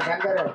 शंकर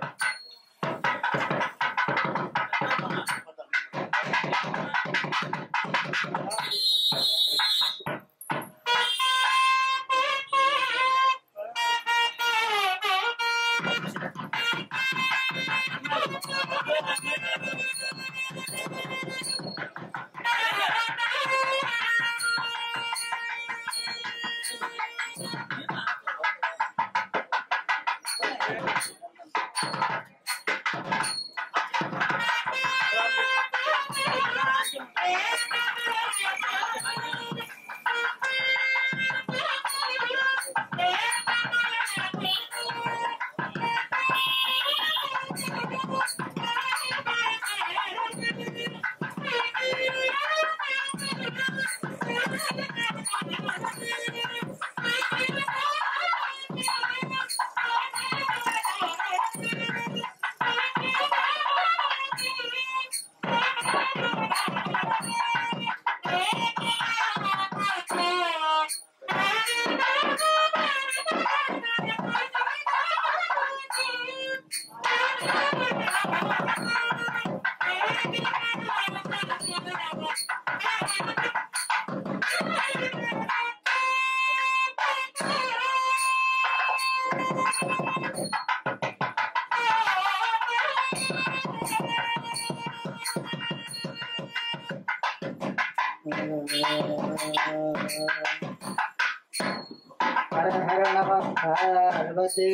हर हर नमः पार्वती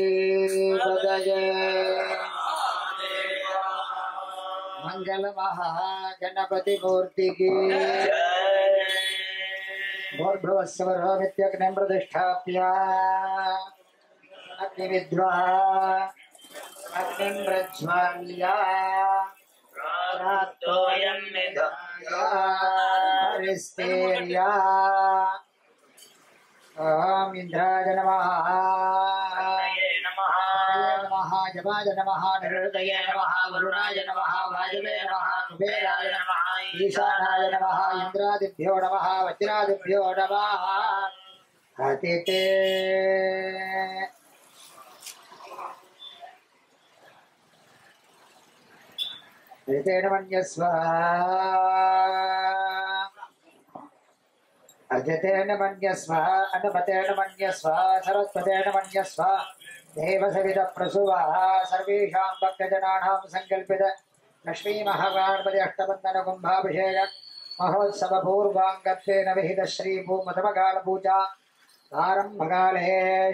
पतये मंगल महागणपति मूर्ति की भूर्भुवस्सुवर्हमित्यग्निं प्रतिष्ठाप्य अग्निविद्वा अग्निं प्रज्वाल्य प्रातोऽयं निधाय हरिस्तेर्य ओम इंद्राय नमः जवाय नमः निरुदये नमः वरुणाय नमः वायुवे नमः कुबेराय नमः ईशानाय नमः इंद्रादिभ्यो नमः वज्रादिभ्यो नमः अतिते ऋतेन मन्यस्व अजतेन मन्यस्व अनुमतेन मन्यस्व सरस्वतेन मन्यस्व देवसवितः प्रसुवः सर्वेषां भक्तजनानां संकल्पित लक्ष्मी महागणपति अष्टबंधन कुंभाभिषेक महोत्सव पूर्वांगत्वेन विहित श्री भूमधमकाल पूजा आरंभकाले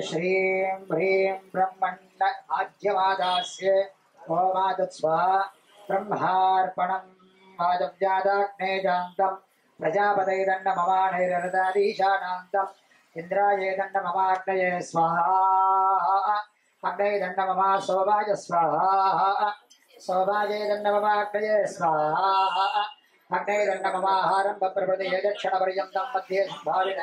श्रीं ह्रीं ब्रह्मण्ड आद्यमादास्य ओमादत्स्वा ब्रह्मार्पणं वादव्यादाग्नेजान्तं प्रजापतये दण्डममानैररदादीशानान्तम् इंद्राये दण्डममाग्नये स्वाहा अग्नये दण्डममा सोमाय स्वाहा सोमाये दण्डममाग्नये स्वाहा अग्नये दण्डममाहारं प्रप्रदये दक्षिणपर्यन्तं मध्ये सम्भाविन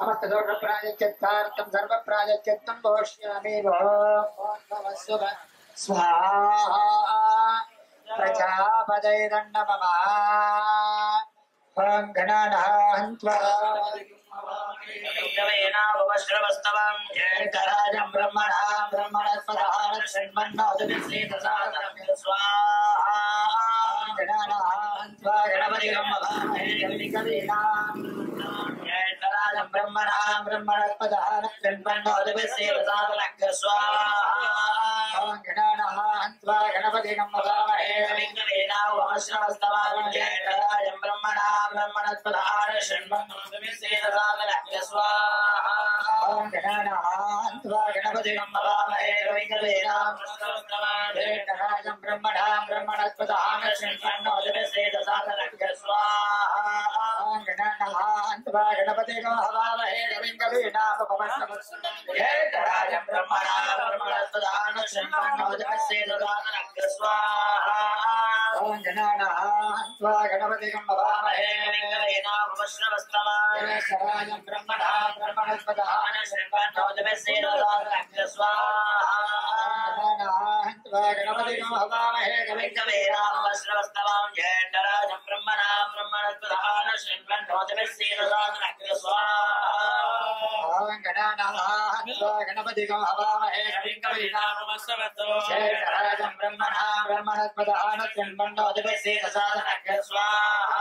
समस्त दोष प्रायश्चित्तार्थं सर्व प्रायश्चित्तं घोष्यामि भवस्व स्वाहा प्रजापतये दण्डममा ओम गणानान्त्वा विक्रमेणावश्रवस्तवं जयकराजं ब्रह्मणस्पदानं षण्मन्नोदभिश्रेतसादनं स्वाहा गणानान्त्वा गणपतिं भवामहे कविकवीनां जयकराजं ब्रह्मणस्पदानं षण्मन्नोदभिश्रेतसादनं स्वाहा गणानान्त्वा गणपतिं भवामहे कविकवीनां जयकराजं ब्रह्मणस्पदानं षण्मन्नोदभिश्रेतसादनं स्वाहा ॐ गणानान्त्वा गणपतिं हवामहे कविं कवीनां ज्येष्ठराजं ब्रह्मणां ब्रह्मणस्पतः शृण्वन्नो दिवसेदसादनस्य स्वाहा ॐ गणानान्त्वा गणपतिं हवामहे कविं कवीनां ज्येष्ठराजं ब्रह्मणां ब्रह्मणस्पतः शृण्वन्नो दिवसेदसादनस्य स्वाहा ॐ गणानान्त्वा गणपतिं हवामहे कविं कवीनां ज्येष्ठराजं ब्रह्मणां ब्रह्मणस्पतः शृण्वन्नो दिवसेदसादनस्य स्वाहा गणपतिं हवामहे कविं कवीनां ज्येष्ठराजं ब्रह्मणां ब्रह्मणस्पतः शृण्वन्नो दिवसेदसादनस्य स्वाहा गणपतिं हवामहे कविं कवीनां ज्येष्ठराजं ब्रह्मणां ब्रह्मणस्पतः शृण्वन्नो दिवसेदसादनस्य स्वाहा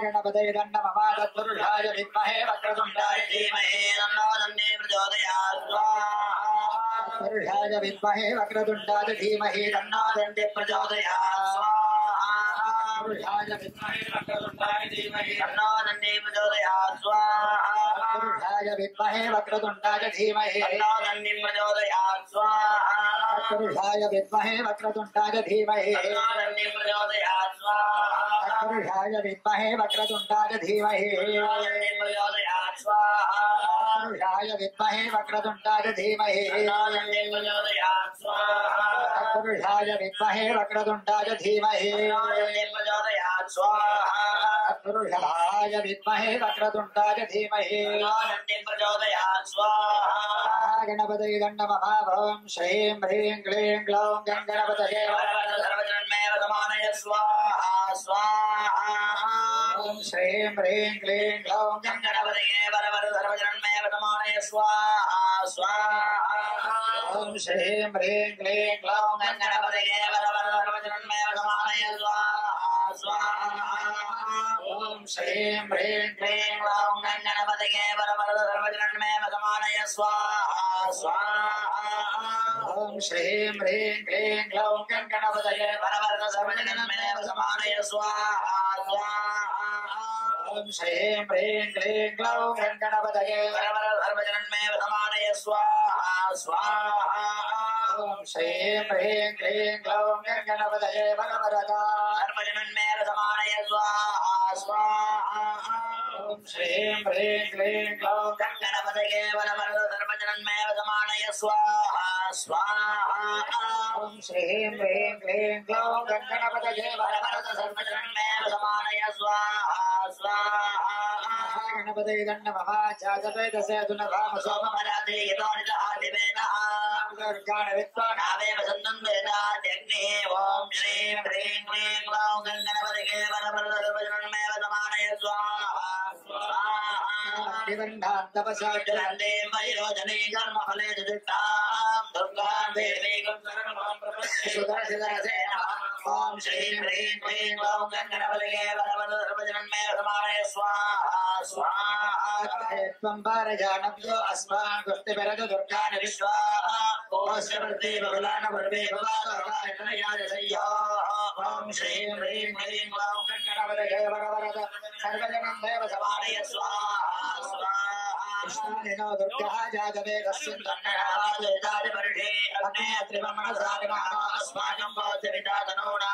गणपतये नमः तत्पुरुषाय विद्महे वक्रतुण्डाय धीमहि तन्नो दन्ते प्रचोदयात् स्वाहा पुरुषाय विद्महे वक्रतुण्डाय धीमहि तन्नो दन्ते प्रचोदयात् स्वाहा पुरुषाय विद्महे वक्रतुण्डाय धीमहि तन्नो दन्ते प्रचोदयात् स्वाहा पुरुषाय विद्महे वक्रतुण्डाय धीमहि तन्नो दन्ते प्रचोदयात् स्वाहा पुरुषाय विद्महे वक्रतुण्डाय धीमहि तन्नो दन्ते प्रचोदयात् स्वाहा पुरुषाय विद्महे वक्रतुण्डाय धीमहि प्रचोदयात् स्वाहा पुरुषाय विद्महे वक्रतुण्डाय धीमहि प्रचोदयात् स्वाहा पुरुषाय विद्महे वक्रतुण्डाय धीमहि प्रचोदयात् स्वाहा पुरुषाय विद्महे वक्रतुण्डाय धीमहि प्रचोदयात् स्वाहा गणपतये नमः ॐ श्रीं ह्रीं क्लीं ग्लौं गणपतये सर्वजन्मेव समानय स्वाहा स्वाहा ॐ श्रीं ह्रीं क्लीं ग्लौं गणपतये सर्वजन्मेव समानय स्वाहा स्वाहा ॐ श्रीं ह्रीं क्लीं ग्लौं गणपतये सर्वजन्मेव समानय स्वाहा स्वाहा ॐ श्रीं ह्रीं क्लीं ग्लौं गणपतये सर्वजन्मेव समानय स्वाहा स्वाहा ॐ श्रीं ह्रीं क्लीं ग्लौं गणपतये सर्वजन्मेव समानय स्वाहा स्वाहा ॐ श्रीं ह्रीं क्लीं ग्लौं गणपतये सर्वजन्मेव समानय स्वाहा स्वाहा ॐ श्रीं ह्रीं क्लीं ग्लौं गणपतये सर्वजन्मेव समानय स्वाहा स्वाहा ॐ श्रीं ह्रीं क्लीं ग्लौं गणपतये सर्वजन्मेव समानय स्वाहा स्वाहा ॐ श्रीं ह्रीं क्लीं ग्लौं गणपतये सर्वजन्मेव समानय स्वाहा स्वाहा गणपतये नमः चातवेदसे अधुनभाम सोममराधे यतोनिदहादिवेनः दुर्गाणवित्वानावेव सन्दन्वेदाद्यग्निः ॐ श्रीं ह्रीं क्लीं ग्लौं गणपतये सर्वजन्मेव समानय स्वाहा स्वाहा तपसाचरन्ते मयोजने कर्मफले दुष्टां दुर्गां देवीं सुदर्शनसे ॐ श्रीं ह्रीं क्लीं ग्लौं गणपतये सर्वजन्मेव समानय स्वाहा स्वाहा त्वं पारजानभ्यो अस्मान् गुष्टिभरत दुर्गान् विश्वाः कोऽस्य वर्ते बहुलान वर्वे भवादगायतनयाजसय्यो ॐ श्रीं ह्रीं क्लीं ग्लौं गणपतये सर्वजन्मेव समानय स्वाहा स्वाहा दुर्गा जातवेदस्यन्नराजयतादिवर्षे अग्ने त्रिवमनसादिमास्माकं बोध्यविदातनूना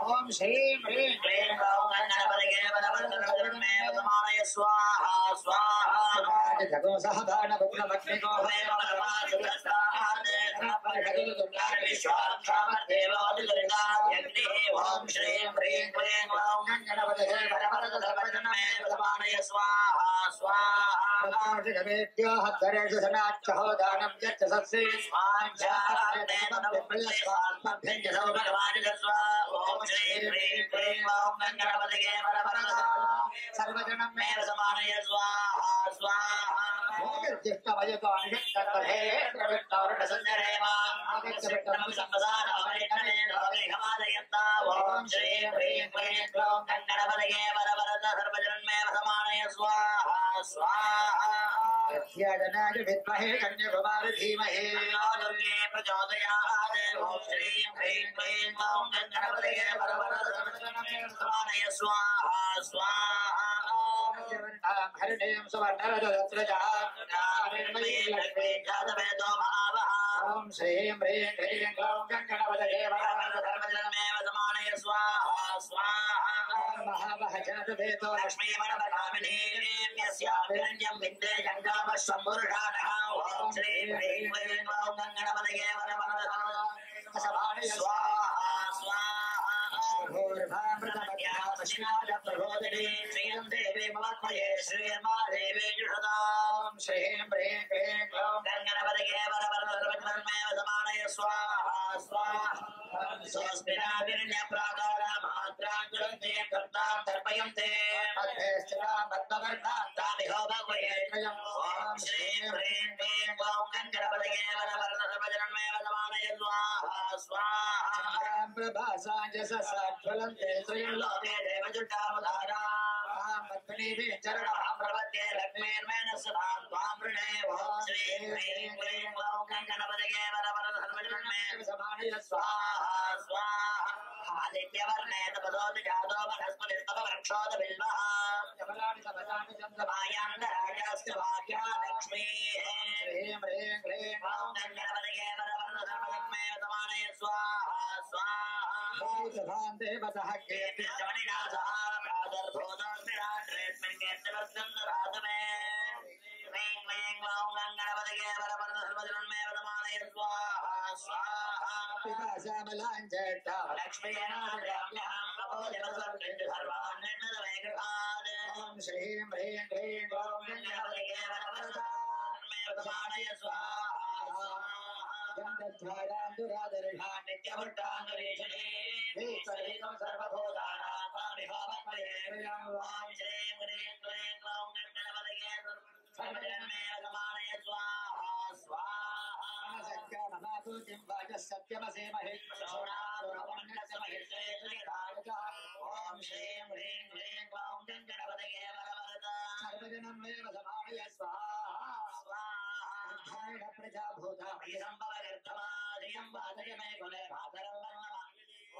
ॐ श्रीं ह्रीं क्लीं ग्लौं गणपतये सर्वजन्मेव समानय स्वाहा स्वाहा जगो सहदान भुक्लमग्निको ॐ श्रीं ह्रीं क्लीं ग्लौं गणपतये सर्वजन्मेव समानय स्वाहा स्वाहा जगमेत्यो हद्धरेषु धनाच्चहो दानं यच्च सत्से स्वाञ्चारायणेमनोप्रियस्वात्मभ्यञ्जसौ भगवानिदस्वा ॐ श्रीं ह्रीं क्लीं ग्लौं गणपतये सर्वजन्मेव समानय स्वाहा स्वाहा ज्येष्ठवयतो अनिषत्तर्पहे प्रवृत्तौरुणसञ्जरेम आगच्छविष्टं सम्पदानवैकनेन मेघमादयन्ता ॐ श्रीं ह्रीं क्लीं ग्लौं गणपतये सर्वजन्मेव समानय स्वाहा स्वाहा यज्ञजनाय विद्महे कन्याकुमारी धीमहि दुर्गे प्रचोदयात् ॐ श्रीं ह्रीं क्लीं ग्लौं गणपतये सर्वजन्मेव समानय स्वाहा स्वाहा हरिणीं सुवर्णरजतस्रजां लक्ष्मी जातवेदो महावः ॐ श्रीं ह्रीं क्लीं ग्लौं गणपतये वरवरदधर्मजन्मेव समानय स्वाहा स्वाहा महावः जातवेदो लक्ष्मी वरवकामिनीं यस्याभिरण्यं विद्ये जङ्गामशम्भुर्षाणः ॐ श्रीं ह्रीं क्लीं ग्लौं गणपतये वरवरदधर्मजन्मेव समानय स्वाहा प्रभोदिनी श्रियं देवी ममत्मये श्रीर्मादेवी जुषदां श्रीं ह्रीं क्लीं ग्लौं गणपतये वरवरदधर्मजन्मेव समानय स्वाहा स्वाहा स्वस्मिनाभिरण्यप्राकारा मात्राङ्गुलन्ते कर्तां तर्पयन्ते तामिहो भगवये ॐ श्रीं ह्रीं क्लीं ग्लौं गणपतये वरवरदधर्मजन्मेव समानय स्वाहा स्वाहा प्रभासाञ्जसज्वलन्ते श्रीलोके देवजुटावधारां पद्मिनीभिः चरणः प्रपद्ये लक्ष्मीर्मेणसभां त्वां वृणे ॐ श्रीं ह्रीं क्लीं ग्लौं गणपतये वरवरदधर्मजन्मेव समानय स्वाहा स्वाहा आदित्यवर्णे तपदोति जातो वनस्पतिस्तववृक्षोदबिल्वः मायान्दराजास्य वाक्या लक्ष्मीः श्रीं ह्रीं क्लीं ग्लौं गणपतये वरवरदधर्मजन्मेव समानय स्वाहा स्वाहा देवतः कीर्तिश्चमनिनाथः प्रादर्भूतोऽस्मिन् रेस्मिन् कीर्तिवर्धन्दराधमे ह्रीं क्लीं ग्लौं गणपतये वरवरदधर्मजन्मेव समानय स्वाहा स्वाहा पिपासाबलाञ्चेष्टा लक्ष्मीनाथ्याम्यां प्रबोधिवसर्पिण्डि सर्वान् निर्णदमे गृहात् ॐ श्रीं ह्रीं क्लीं ग्लौं गणपतये वरवरदधर्मजन्मेव समानय स्वाहा गन्धध्वारान्दुरादर्शा नित्यवृत्ताङ्गरीषणे ईश्वरीकं सर्वभूतानां स्वामिहो भक्मये ॐ श्रीं ह्रीं क्लीं ग्लौं गणपतये सर्वजन्मेव समानय स्वाहा स्वाहा सत्यममातु जिह्वाजः सत्यमसेमहि शोणाब्रह्मण्यस्य महिषेन्द्रियदायकः ॐ श्रीं ह्रीं क्लीं ग्लौं गणपतये सर्वजनमेव समानय स्वाहा स्वाहा प्रजाभूता सम्भवगर्भमादियं वादय मे कुले भातरं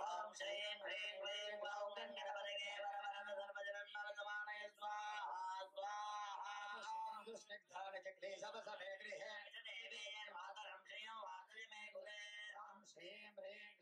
ॐ श्रीं ह्रीं क्लीं ग्लौं गणपतये वरवरदधर्मजन्मेव समानय स्वाहा स्वाहा दुष्निग्धानचक्लेशवसमे गृहे देवे मातरं श्रियं वादय मे कुले ॐ श्रीं ह्रीं